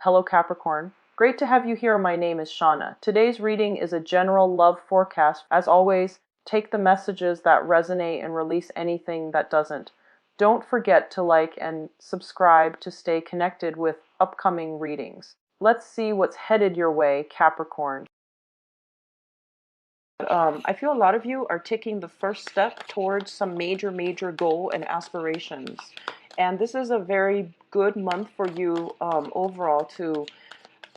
Hello Capricorn. Great to have you here. My name is Shauna. Today's reading is a general love forecast. As always, take the messages that resonate and release anything that doesn't. Don't forget to like and subscribe to stay connected with upcoming readings. Let's see what's headed your way, Capricorn. I feel a lot of you are taking the first step towards some major goal and aspirations. And this is a very good month for you overall to,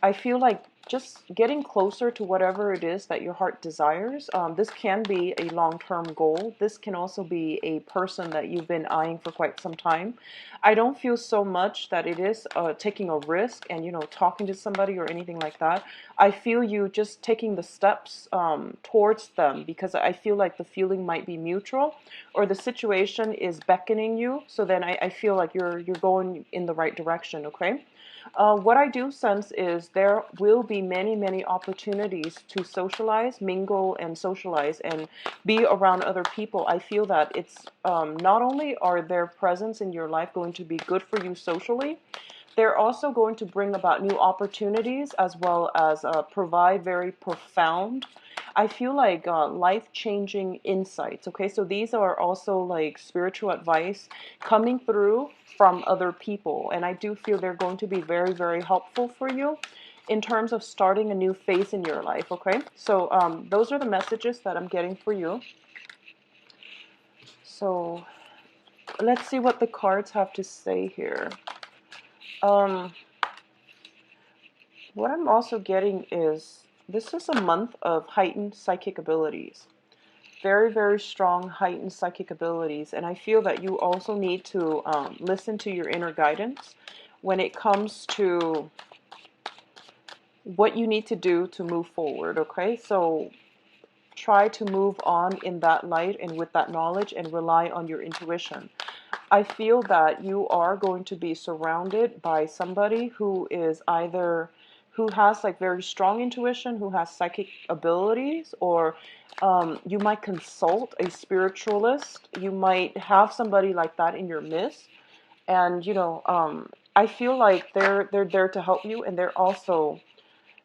I feel like, just getting closer to whatever it is that your heart desires. This can be a long-term goal. This can also be a person that you've been eyeing for quite some time. I don't feel so much that it is taking a risk and, talking to somebody or anything like that. I feel you just taking the steps towards them, because I feel like the feeling might be mutual, or the situation is beckoning you. So then I feel like you're going in the right direction, okay? What I do sense is there will be many opportunities to socialize, mingle, and socialize and be around other people. I feel that it's not only are their presence in your life going to be good for you socially, they're also going to bring about new opportunities, as well as provide very profound, I feel like, life-changing insights. Okay, so these are also like spiritual advice coming through from other people, and I do feel they're going to be very helpful for you in terms of starting a new phase in your life. Okay, so those are the messages that I'm getting for you. So let's see what the cards have to say here. What I'm also getting is this is a month of heightened psychic abilities. Very strong heightened psychic abilities. And I feel that you also need to listen to your inner guidance when it comes to what you need to do to move forward, okay? So try to move on in that light and with that knowledge, and rely on your intuition. I feel that you are going to be surrounded by somebody who is either, who has like very strong intuition, who has psychic abilities, or you might consult a spiritualist. You might have somebody like that in your midst. And I feel like they're there to help you, and they're also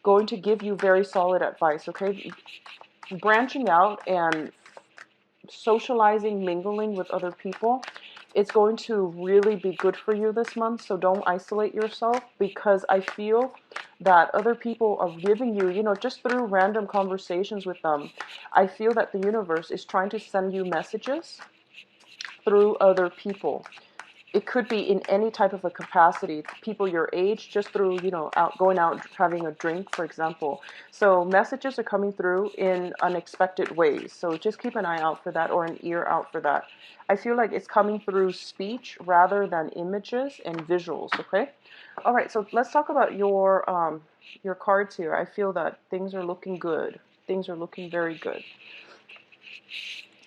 going to give you very solid advice, okay? Branching out and socializing, mingling with other people, it's going to really be good for you this month. So don't isolate yourself, because I feel that other people are giving you, just through random conversations with them, I feel that the universe is trying to send you messages through other people. It could be in any type of a capacity, people your age, just through, going out, having a drink, for example. So messages are coming through in unexpected ways. So just keep an eye out for that, or an ear out for that. I feel like it's coming through speech rather than images and visuals, okay? All right, so let's talk about your cards here. I feel that things are looking good. Things are looking very good.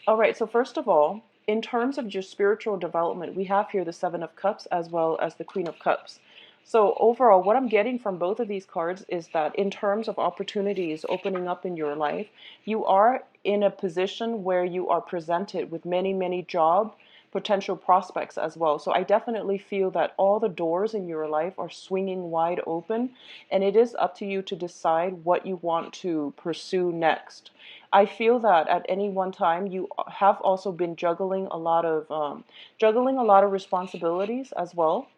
All right, so first of all, in terms of your spiritual development, we have here the Seven of Cups as well as the Queen of Cups. So overall, what I'm getting from both of these cards is that in terms of opportunities opening up in your life, you are in a position where you are presented with many job potential prospects as well. So I definitely feel that all the doors in your life are swinging wide open, and it is up to you to decide what you want to pursue next. I feel that at any one time you have also been juggling a lot of responsibilities as well,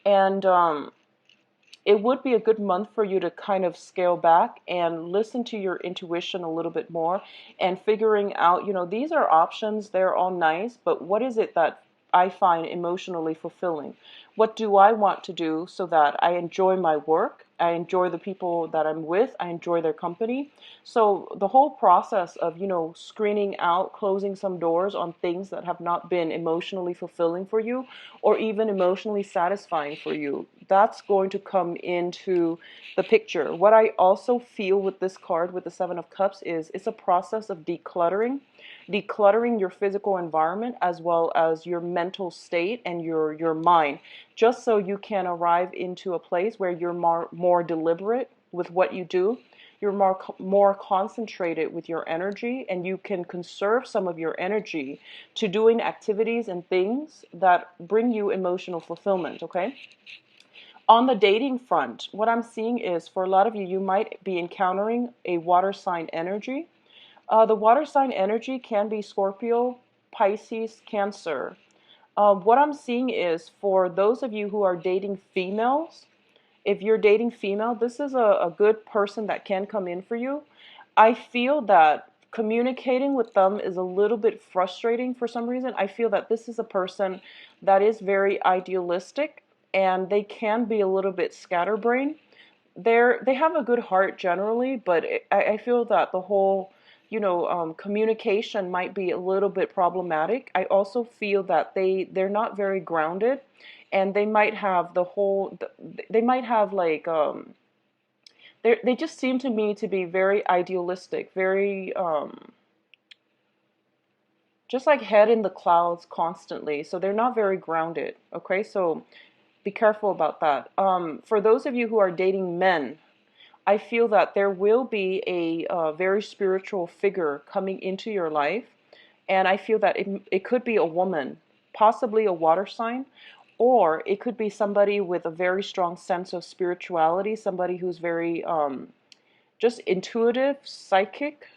and it would be a good month for you to kind of scale back and listen to your intuition a little bit more, and figuring out, these are options, they're all nice, but what is it that I find emotionally fulfilling? What do I want to do so that I enjoy my work, I enjoy the people that I'm with, I enjoy their company? So the whole process of, screening out, closing some doors on things that have not been emotionally fulfilling for you, or even emotionally satisfying for you, that's going to come into the picture. What I also feel with this card, with the Seven of Cups, is it's a process of decluttering your physical environment, as well as your mental state and your mind, just so you can arrive into a place where you're more deliberate with what you do. You're more concentrated with your energy, and you can conserve some of your energy to doing activities and things that bring you emotional fulfillment, okay? On the dating front, what I'm seeing is for a lot of you, you might be encountering a water sign energy. The water sign energy can be Scorpio, Pisces, Cancer. What I'm seeing is for those of you who are dating females, if you're dating female, this is a good person that can come in for you. I feel that communicating with them is a little bit frustrating for some reason. I feel that this is a person that is very idealistic and they can be a little bit scatterbrained. They have a good heart generally, but I feel that the whole communication might be a little bit problematic. I also feel that they're not very grounded, and they might have they might have like they just seem to me to be very idealistic, very just like head in the clouds constantly. So they're not very grounded. Okay, so be careful about that. For those of you who are dating men, I feel that there will be a very spiritual figure coming into your life. And I feel that it could be a woman, possibly a water sign, or it could be somebody with a very strong sense of spirituality, somebody who's very just intuitive, psychic,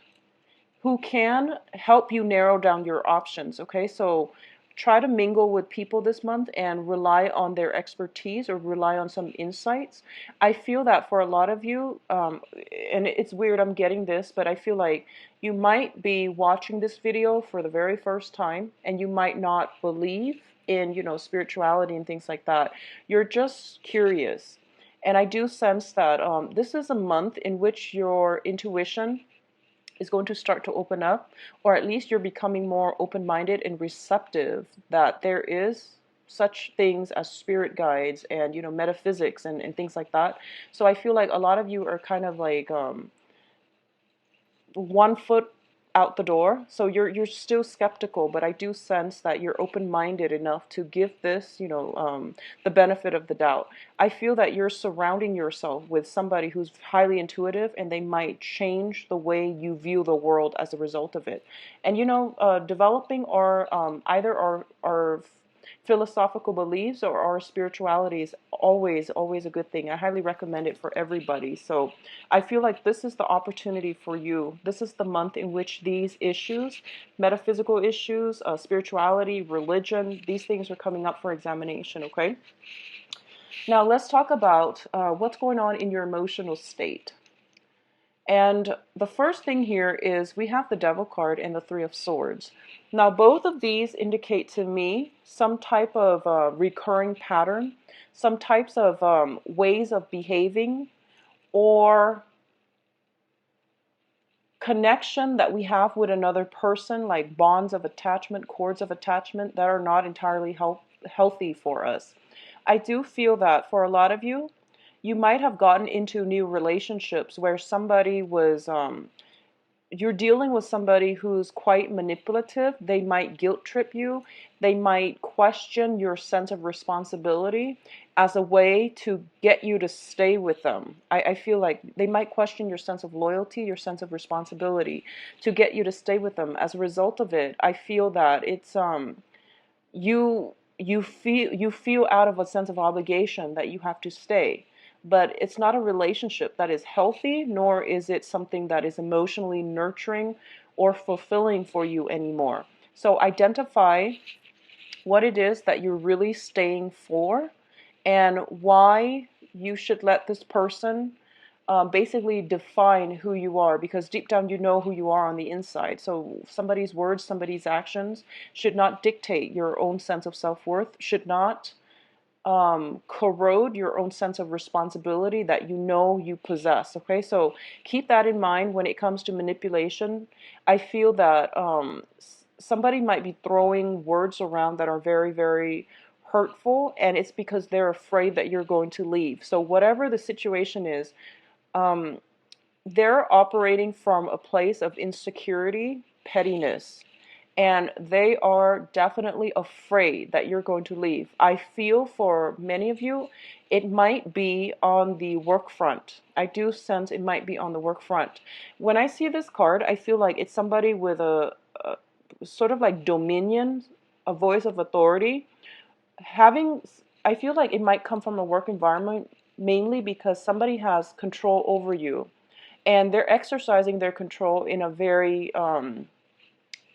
who can help you narrow down your options. Okay, so try to mingle with people this month and rely on their expertise or rely on some insights. I feel that for a lot of you, and it's weird I'm getting this, but I feel like you might be watching this video for the very first time and you might not believe in, spirituality and things like that. You're just curious. And I do sense that this is a month in which your intuition is going to start to open up, or at least you're becoming more open-minded and receptive that there is such things as spirit guides and metaphysics and things like that. So I feel like a lot of you are kind of like 1 foot out the door, so you're still skeptical, but I do sense that you're open-minded enough to give this the benefit of the doubt. I feel that you're surrounding yourself with somebody who's highly intuitive, and they might change the way you view the world as a result of it. And developing either our philosophical beliefs or our spirituality is always a good thing. I highly recommend it for everybody. So I feel like this is the opportunity for you. This is the month in which these issues, metaphysical issues, spirituality, religion, these things are coming up for examination. Okay, now let's talk about what's going on in your emotional state. And the first thing here is we have the Devil card and the Three of Swords. Now, both of these indicate to me some type of recurring pattern, some types of ways of behaving or connection that we have with another person, like bonds of attachment, cords of attachment that are not entirely healthy for us. I do feel that for a lot of you, you might have gotten into new relationships where somebody was, you're dealing with somebody who's quite manipulative. They might guilt trip you. They might question your sense of responsibility as a way to get you to stay with them. I feel like they might question your sense of loyalty, your sense of responsibility to get you to stay with them. As a result of it, I feel that it's, you feel out of a sense of obligation that you have to stay. But it's not a relationship that is healthy, nor is it something that is emotionally nurturing or fulfilling for you anymore. So identify what it is that you're really staying for and why you should let this person basically define who you are, because deep down you know who you are on the inside. So somebody's words, somebody's actions should not dictate your own sense of self-worth, should not corrode your own sense of responsibility that you possess. Okay, so keep that in mind when it comes to manipulation. I feel that somebody might be throwing words around that are very, very hurtful, and it's because they're afraid that you're going to leave. So whatever the situation is, they're operating from a place of insecurity, pettiness, and they are definitely afraid that you're going to leave. I feel for many of you, it might be on the work front. I do sense it might be on the work front. When I see this card, I feel like it's somebody with a sort of like dominion, a voice of authority, having I feel like it might come from a work environment, mainly because somebody has control over you, and they're exercising their control in a very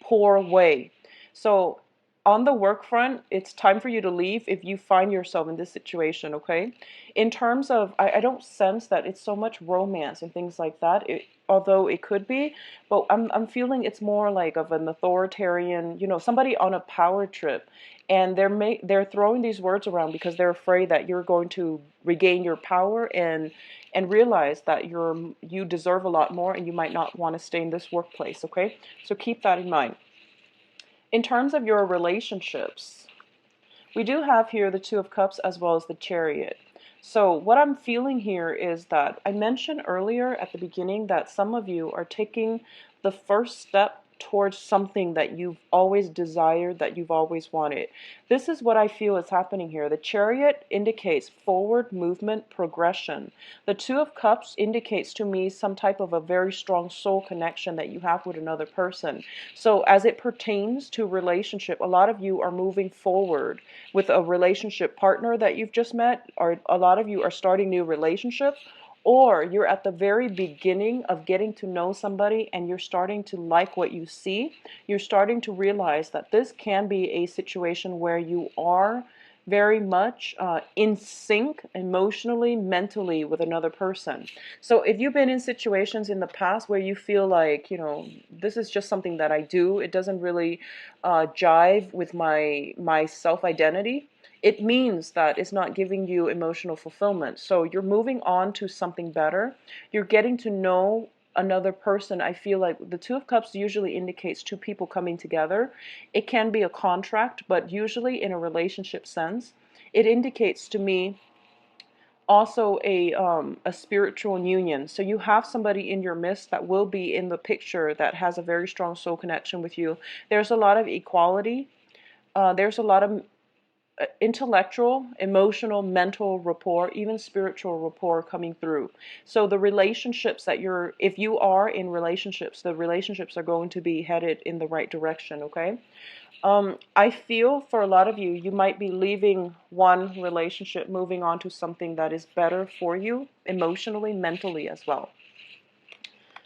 poor way. So on the work front, it's time for you to leave if you find yourself in this situation, okay? In terms of, I don't sense that it's so much romance and things like that, although it could be, but I'm feeling it's more like of an authoritarian, somebody on a power trip. And they're throwing these words around because they're afraid that you're going to regain your power and realize that you deserve a lot more and you might not want to stay in this workplace, okay? So keep that in mind. In terms of your relationships, we do have here the Two of Cups as well as the Chariot. So what I'm feeling here is that I mentioned earlier at the beginning that some of you are taking the first step towards something that you've always desired, that you've always wanted. This is what I feel is happening here. The Chariot indicates forward movement, progression. The Two of Cups indicates to me some type of a very strong soul connection that you have with another person. So as it pertains to relationship, a lot of you are moving forward with a relationship partner that you've just met, or a lot of you are starting new relationships, or you're at the very beginning of getting to know somebody and you're starting to like what you see. You're starting to realize that this can be a situation where you are very much in sync emotionally, mentally with another person. So if you've been in situations in the past where you feel like, this is just something that I do, it doesn't really jive with my self-identity, it means that it's not giving you emotional fulfillment. So you're moving on to something better. You're getting to know another person. I feel like the Two of Cups usually indicates two people coming together. It can be a contract, but usually in a relationship sense, it indicates to me also a spiritual union. So you have somebody in your midst that will be in the picture that has a very strong soul connection with you. There's a lot of equality. There's a lot of intellectual, emotional, mental rapport, even spiritual rapport coming through. So the relationships that if you are in relationships, the relationships are going to be headed in the right direction, okay? I feel for a lot of you, you might be leaving one relationship, moving on to something that is better for you, emotionally, mentally as well.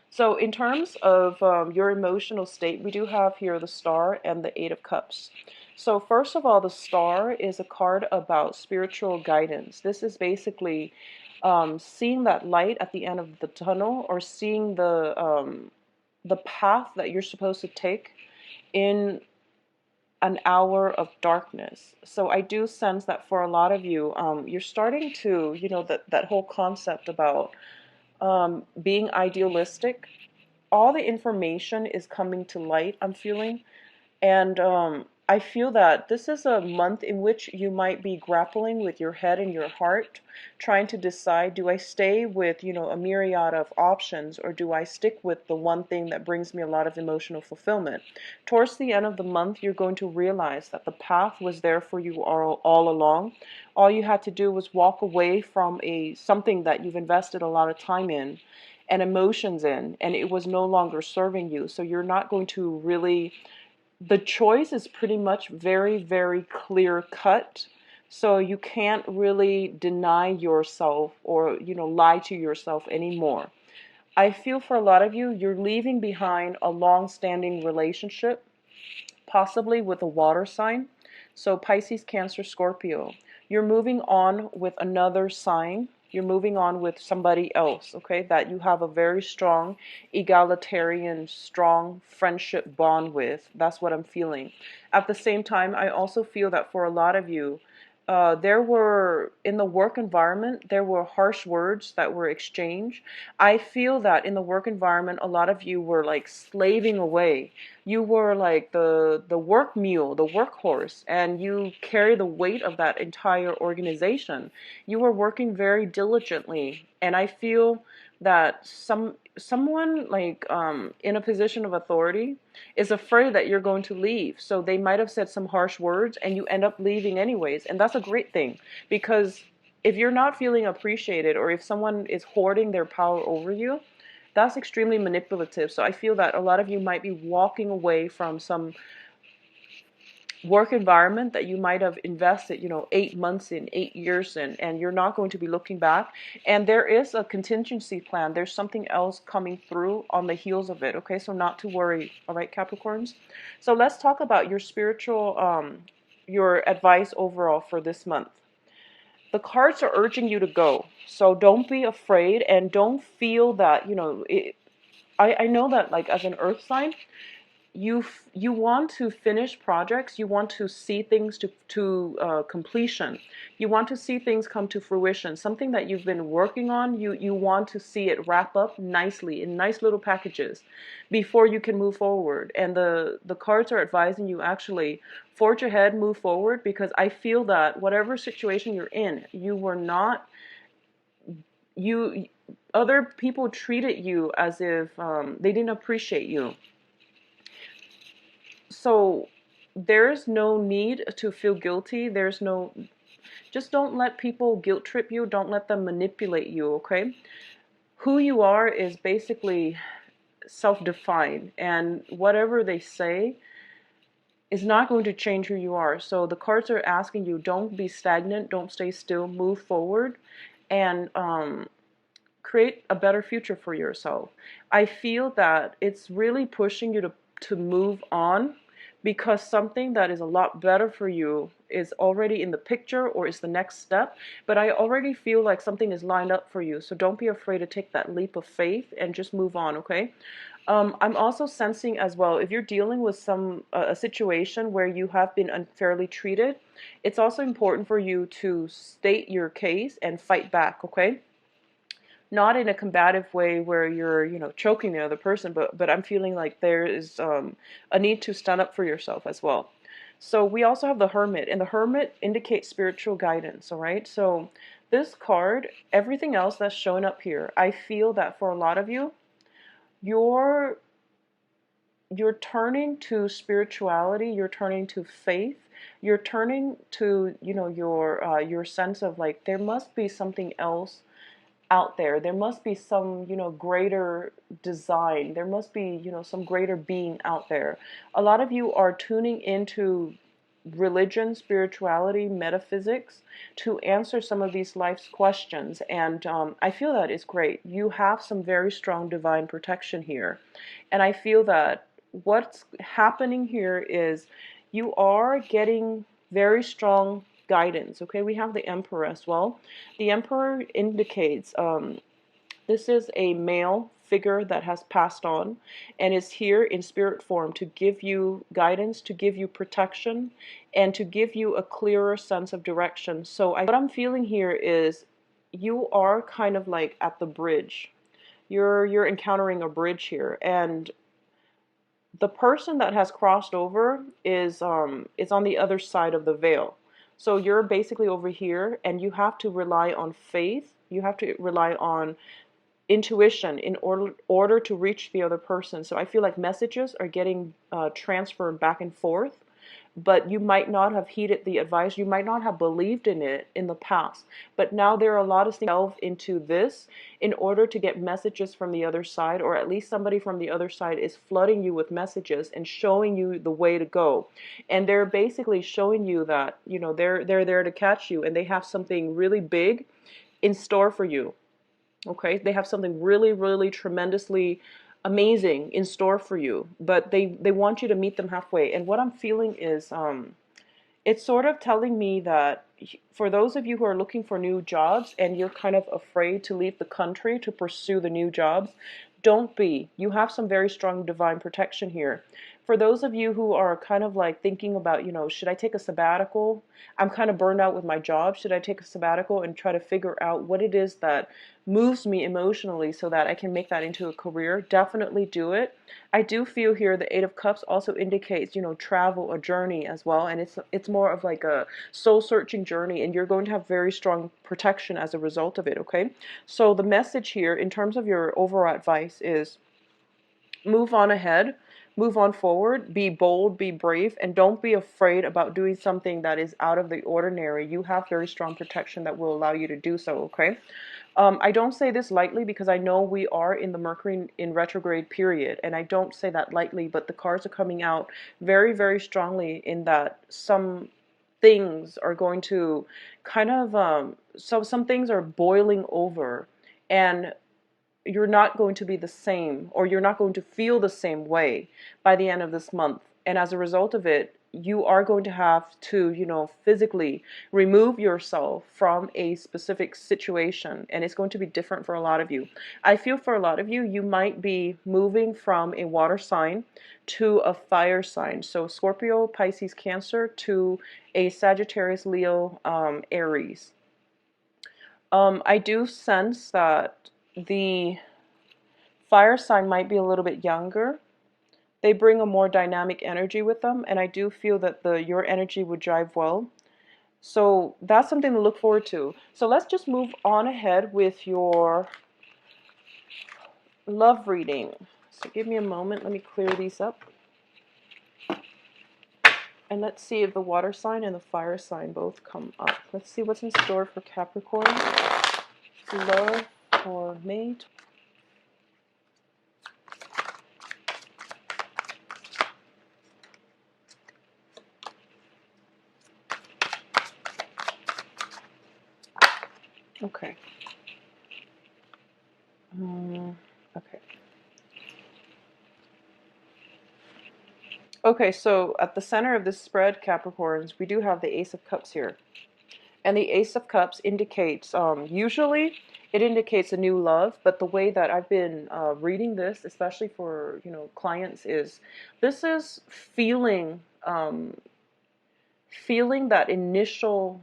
So in terms of your emotional state, we do have here the Star and the Eight of Cups. So first of all, the Star is a card about spiritual guidance. This is basically seeing that light at the end of the tunnel, or seeing the path that you're supposed to take in an hour of darkness. So I do sense that for a lot of you, you're starting to, that whole concept about being idealistic. All the information is coming to light, I'm feeling. And I feel that this is a month in which you might be grappling with your head and your heart, trying to decide, do I stay with, a myriad of options, or do I stick with the one thing that brings me a lot of emotional fulfillment? Towards the end of the month, you're going to realize that the path was there for you all along. All you had to do was walk away from something that you've invested a lot of time in and emotions in, and it was no longer serving you. So you're not going to really, the choice is pretty much very, very clear cut. So you can't really deny yourself or, lie to yourself anymore. I feel for a lot of you, you're leaving behind a long-standing relationship, possibly with a water sign. So Pisces, Cancer, Scorpio. You're moving on with another sign. You're moving on with somebody else, okay, that you have a very strong, egalitarian, strong friendship bond with. That's what I'm feeling. At the same time, I also feel that for a lot of you, in the work environment, there were harsh words that were exchanged. I feel that in the work environment, a lot of you were like slaving away. You were like the work mule, the workhorse, and you carry the weight of that entire organization. You were working very diligently, and I feel that someone like in a position of authority is afraid that you're going to leave. So they might have said some harsh words and you end up leaving anyways. And that's a great thing, because if you're not feeling appreciated, or if someone is hoarding their power over you, that's extremely manipulative. So I feel that a lot of you might be walking away from some work environment that you might have invested, 8 months in, 8 years in, and you're not going to be looking back. And there is a contingency plan. There's something else coming through on the heels of it. Okay, so not to worry. All right, Capricorns. So let's talk about your spiritual, your advice overall for this month. The cards are urging you to go. So don't be afraid and don't feel that, I know that like as an earth sign, you want to finish projects, you want to see things to completion, you want to see things come to fruition. Something that you've been working on, you want to see it wrap up nicely in nice little packages before you can move forward. And the cards are advising you actually forge ahead, move forward, because I feel that whatever situation you're in, you were not you other people treated you as if they didn't appreciate you. So there's no need to feel guilty. Just don't let people guilt trip you. Don't let them manipulate you, okay? Who you are is basically self-defined, and whatever they say is not going to change who you are. So the cards are asking you, don't be stagnant, don't stay still, move forward, and create a better future for yourself. I feel that it's really pushing you to move on, because something that is a lot better for you is already in the picture or is the next step. But I already feel like something is lined up for you. So don't be afraid to take that leap of faith and just move on, okay? I'm also sensing as well, if you're dealing with a situation where you have been unfairly treated, it's also important for you to state your case and fight back, okay? Not in a combative way where you're, choking the other person, but I'm feeling like there is a need to stand up for yourself as well. So we also have the Hermit, and the Hermit indicates spiritual guidance, all right? So this card, everything else that's showing up here, I feel that for a lot of you, you're turning to spirituality, you're turning to faith, you're turning to, your sense of like, there must be something else out there. There must be some, greater design. There must be, some greater being out there. A lot of you are tuning into religion, spirituality, metaphysics to answer some of these life's questions. And I feel that is great. You have some very strong divine protection here. And I feel that what's happening here is you are getting very strong guidance. Okay, we have the Emperor as well. The Emperor indicates this is a male figure that has passed on and is here in spirit form to give you guidance, to give you protection, and to give you a clearer sense of direction. So what I'm feeling here is you are kind of like at the bridge. You're encountering a bridge here, and the person that has crossed over is on the other side of the veil. So you're basically over here, and you have to rely on faith. You have to rely on intuition in order to reach the other person. So I feel like messages are getting transferred back and forth, but you might not have heeded the advice. You might not have believed in it in the past. But now there are a lot of things delve into this in order to get messages from the other side, or at least somebody from the other side is flooding you with messages and showing you the way to go. And they're basically showing you that, they're there to catch you, and they have something really big in store for you. Okay? They have something really, really tremendously amazing in store for you, but they want you to meet them halfway. And what I'm feeling is it's sort of telling me that for those of you who are looking for new jobs and you're kind of afraid to leave the country to pursue the new jobs, don't be. You have some very strong divine protection here. For those of you who are kind of like thinking about, should I take a sabbatical? I'm kind of burned out with my job. Should I take a sabbatical and try to figure out what it is that moves me emotionally so that I can make that into a career? Definitely do it. I do feel here the Eight of Cups also indicates, travel, a journey as well. And it's more of like a soul-searching journey, and you're going to have very strong protection as a result of it, okay? So the message here in terms of your overall advice is move on ahead. Move on forward, be bold, be brave, and don't be afraid about doing something that is out of the ordinary. You have very strong protection that will allow you to do so, okay? I don't say this lightly because I know we are in the Mercury in retrograde period, and I don't say that lightly, but the cards are coming out very, very strongly in that some things are going to kind of, so some things are boiling over, and you're not going to be the same, or you're not going to feel the same way by the end of this month. And as a result of it, you are going to have to, physically remove yourself from a specific situation. And it's going to be different for a lot of you. I feel for a lot of you, you might be moving from a water sign to a fire sign. So Scorpio, Pisces, Cancer to a Sagittarius, Leo, Aries. I do sense that the fire sign might be a little bit younger. They bring a more dynamic energy with them, and I do feel that your energy would drive well. So that's something to look forward to. So let's just move on ahead with your love reading. So give me a moment. Let me clear these up. And let's see if the water sign and the fire sign both come up. Let's see what's in store for Capricorn. Love for May. Okay. Okay. Okay, so at the center of this spread, Capricorns, we do have the Ace of Cups here. And the Ace of Cups indicates, usually it indicates a new love, but the way that I've been reading this, especially for, clients, is this is feeling, feeling that initial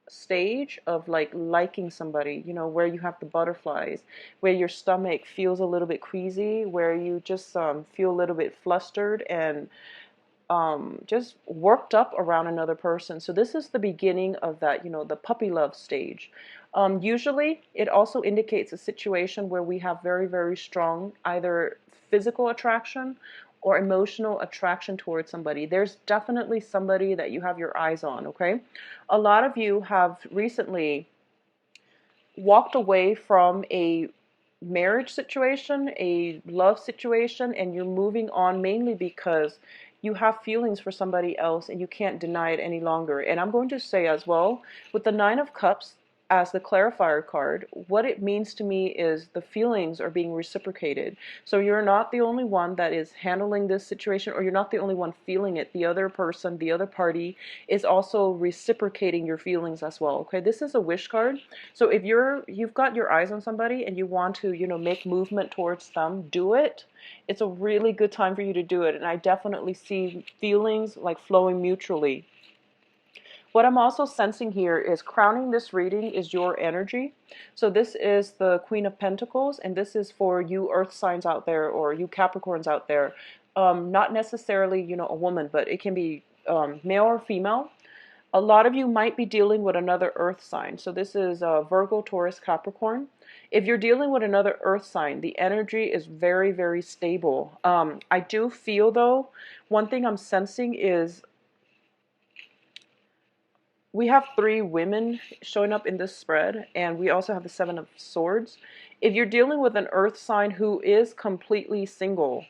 stage of like liking somebody, where you have the butterflies, where your stomach feels a little bit queasy, where you just feel a little bit flustered and just worked up around another person. So this is the beginning of that, the puppy love stage. Usually it also indicates a situation where we have very, very strong either physical attraction or emotional attraction towards somebody. There's definitely somebody that you have your eyes on, okay? A lot of you have recently walked away from a marriage situation, a love situation, and you're moving on mainly because you have feelings for somebody else and you can't deny it any longer. And I'm going to say as well, with the Nine of Cups as the clarifier card, what it means to me is the feelings are being reciprocated. So you're not the only one that is handling this situation, or you're not the only one feeling it. The other person, the other party is also reciprocating your feelings as well. Okay, this is a wish card. So if you've got your eyes on somebody and you want to, make movement towards them, do it. It's a really good time for you to do it. And I definitely see feelings like flowing mutually. What I'm also sensing here is crowning this reading is your energy. So this is the Queen of Pentacles, and this is for you earth signs out there, or you Capricorns out there. Not necessarily, a woman, but it can be male or female. A lot of you might be dealing with another earth sign. So this is Virgo, Taurus, Capricorn. If you're dealing with another earth sign, the energy is very, very stable. I do feel, though, one thing I'm sensing is we have 3 women showing up in this spread, and we also have the 7 of Swords. If you're dealing with an earth sign who is completely single,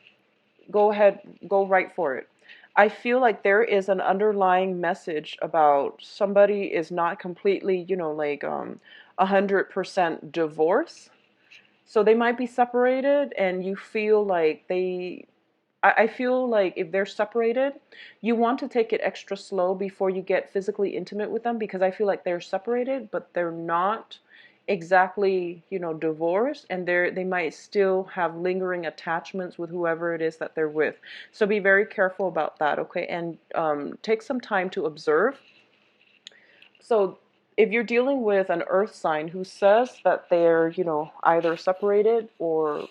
go ahead, go right for it. I feel like there is an underlying message about somebody is not completely, 100% divorce. So they might be separated, and you feel like I feel like if they're separated, you want to take it extra slow before you get physically intimate with them, because I feel like they're separated, but they're not exactly, divorced, and they might still have lingering attachments with whoever it is that they're with. So be very careful about that, okay? And take some time to observe. So if you're dealing with an earth sign who says that they're, either separated or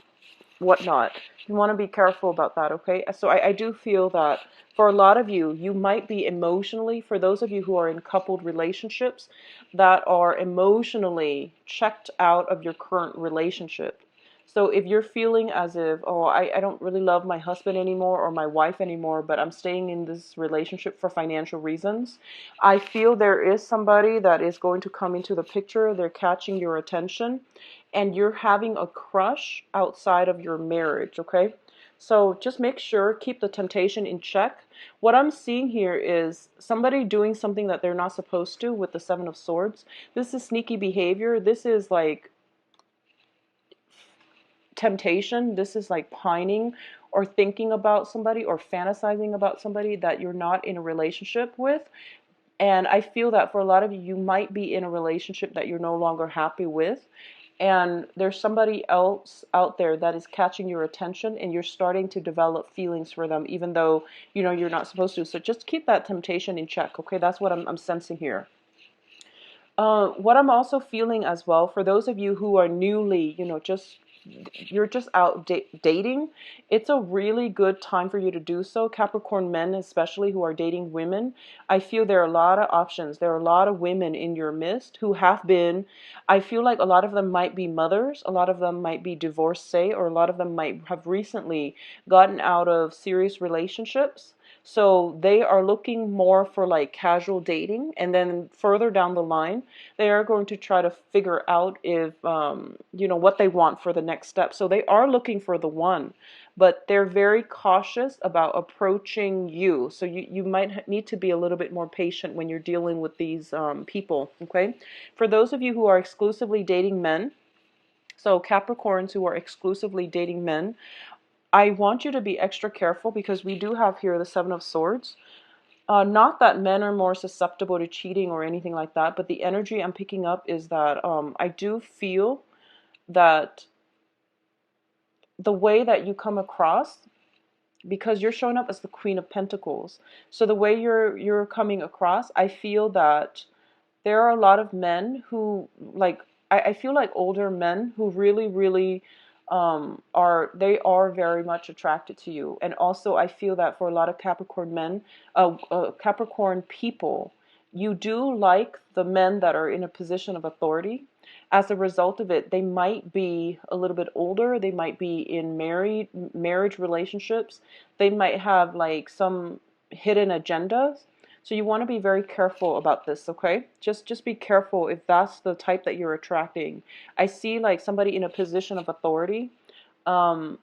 whatnot, you want to be careful about that, okay? So I do feel that for a lot of you, you might be emotionally, for those of you who are in coupled relationships, that are emotionally checked out of your current relationship. So if you're feeling as if, oh, I don't really love my husband anymore or my wife anymore, but I'm staying in this relationship for financial reasons, I feel there is somebody that is going to come into the picture. They're catching your attention, and you're having a crush outside of your marriage, okay? So just make sure, keep the temptation in check. What I'm seeing here is somebody doing something that they're not supposed to with the Seven of Swords. This is sneaky behavior. This is like temptation. This is like pining or thinking about somebody or fantasizing about somebody that you're not in a relationship with. And I feel that for a lot of you, you might be in a relationship that you're no longer happy with. And there's somebody else out there that is catching your attention, and you're starting to develop feelings for them, even though you know you're not supposed to. So just keep that temptation in check, okay? That's what I'm sensing here. What I'm also feeling as well, for those of you who are newly, you're just out dating, it's a really good time for you to do so. Capricorn men, especially who are dating women, I feel there are a lot of options. There are a lot of women in your midst who have been, I feel like a lot of them might be mothers, a lot of them might be divorcee, or a lot of them might have recently gotten out of serious relationships. So they are looking more for like casual dating, and then further down the line, they are going to try to figure out if what they want for the next step. So they are looking for the one, but they're very cautious about approaching you. So you might need to be a little bit more patient when you're dealing with these people. Okay, for those of you who are exclusively dating men, so Capricorns who are exclusively dating men, I want you to be extra careful, because we do have here the Seven of Swords. Not that men are more susceptible to cheating or anything like that, but the energy I'm picking up is that I do feel that the way that you come across, because you're showing up as the Queen of Pentacles, so the way you're coming across, I feel that there are a lot of men who like, I feel like older men who really, really are very much attracted to you. And also I feel that for a lot of Capricorn men, Capricorn people, you do like the men that are in a position of authority. As a result of it, they might be a little bit older, they might be in marriage relationships, they might have like some hidden agendas. So you want to be very careful about this, okay? Just be careful if that's the type that you're attracting. I see like somebody in a position of authority, um,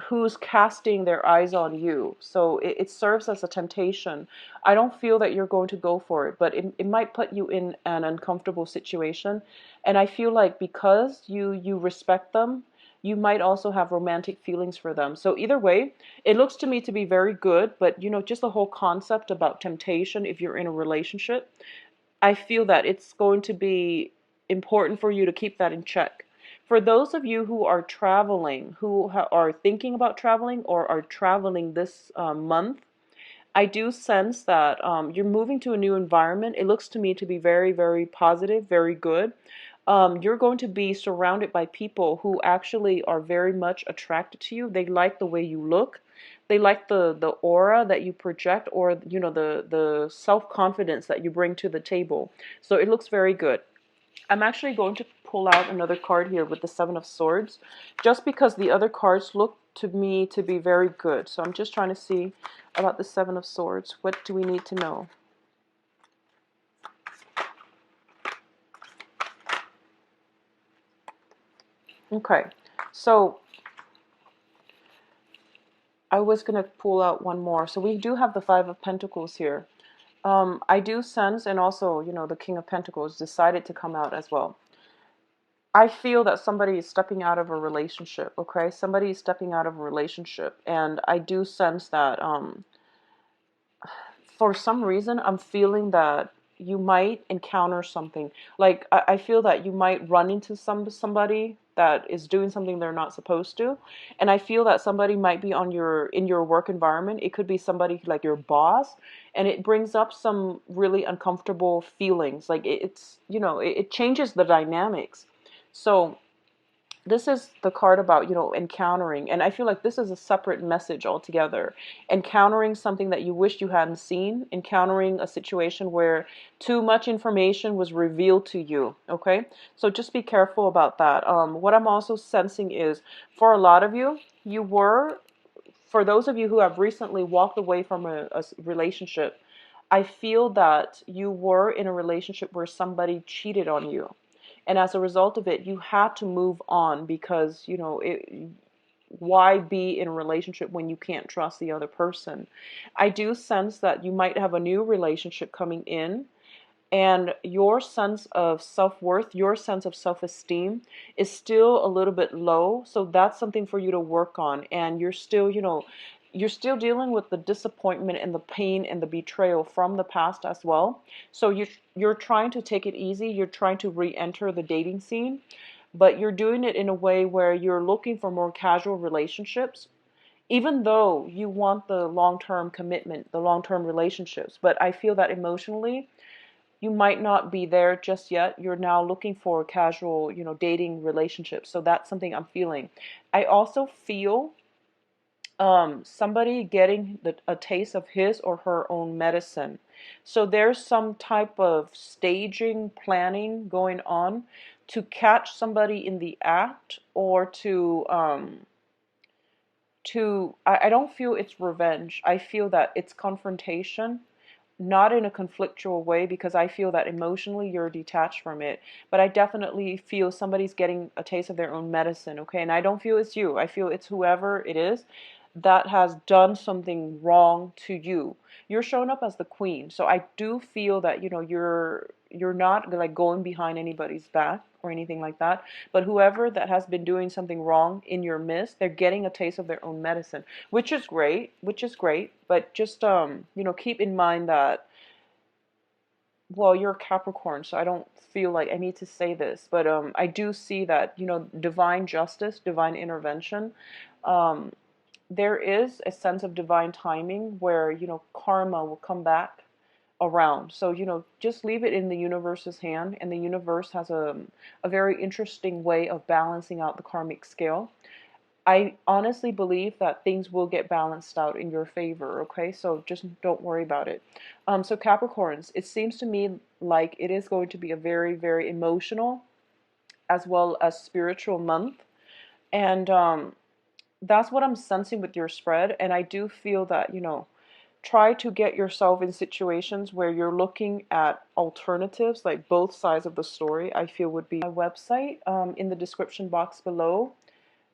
who's casting their eyes on you. So it serves as a temptation. I don't feel that you're going to go for it, but it might put you in an uncomfortable situation. And I feel like because you respect them, you might also have romantic feelings for them. So either way, it looks to me to be very good, but just the whole concept about temptation if you're in a relationship, I feel that it's going to be important for you to keep that in check. For those of you who are traveling, who are thinking about traveling or are traveling this month, I do sense that you're moving to a new environment. It looks to me to be very, very positive, very good. You're going to be surrounded by people who actually are very much attracted to you. They like the way you look. They like the aura that you project, or the self-confidence that you bring to the table. So it looks very good. I'm actually going to pull out another card here with the Seven of Swords, just because the other cards look to me to be very good. So I'm just trying to see about the Seven of Swords. What do we need to know? Okay, so I was going to pull out one more. So we do have the Five of Pentacles here. I do sense, and also, the King of Pentacles decided to come out as well. I feel that somebody is stepping out of a relationship, okay? Somebody is stepping out of a relationship. And I do sense that for some reason, I'm feeling that you might encounter something. Like, I feel that you might run into somebody that is doing something they're not supposed to. And I feel that somebody might be in your work environment. It could be somebody like your boss, and it brings up some really uncomfortable feelings. Like it changes the dynamics. So this is the card about, encountering. And I feel like this is a separate message altogether. Encountering something that you wished you hadn't seen, encountering a situation where too much information was revealed to you. Okay? So just be careful about that. What I'm also sensing is for a lot of you, for those of you who have recently walked away from a relationship, I feel that you were in a relationship where somebody cheated on you. And as a result of it, you had to move on because, why be in a relationship when you can't trust the other person? I do sense that you might have a new relationship coming in, and your sense of self-worth, your sense of self-esteem is still a little bit low. So that's something for you to work on. And you're still dealing with the disappointment and the pain and the betrayal from the past as well. So you're trying to take it easy. You're trying to re-enter the dating scene, but you're doing it in a way where you're looking for more casual relationships, even though you want the long-term commitment, the long-term relationships. But I feel that emotionally, you might not be there just yet. You're now looking for casual, dating relationships. So that's something I'm feeling. I also feel somebody getting a taste of his or her own medicine. So there's some type of staging, planning going on to catch somebody in the act, or I don't feel it's revenge. I feel that it's confrontation, not in a conflictual way, because I feel that emotionally you're detached from it. But I definitely feel somebody's getting a taste of their own medicine, okay? And I don't feel it's you. I feel it's whoever it is that has done something wrong to you. You're showing up as the queen. So I do feel that, you're not like going behind anybody's back or anything like that. But whoever that has been doing something wrong in your midst, they're getting a taste of their own medicine, which is great, but just keep in mind that, well, you're a Capricorn, so I don't feel like I need to say this, but I do see that, divine justice, divine intervention, um, there is a sense of divine timing where, karma will come back around. So, just leave it in the universe's hand, and the universe has a very interesting way of balancing out the karmic scale. I honestly believe that things will get balanced out in your favor, okay? So just don't worry about it. So Capricorns, it seems to me like it is going to be a very, very emotional as well as spiritual month. And that's what I'm sensing with your spread. And I do feel that, try to get yourself in situations where you're looking at alternatives, like both sides of the story, I feel would be my website in the description box below.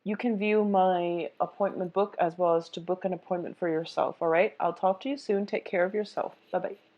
You can view my appointment book as well as to book an appointment for yourself. All right. I'll talk to you soon. Take care of yourself. Bye bye.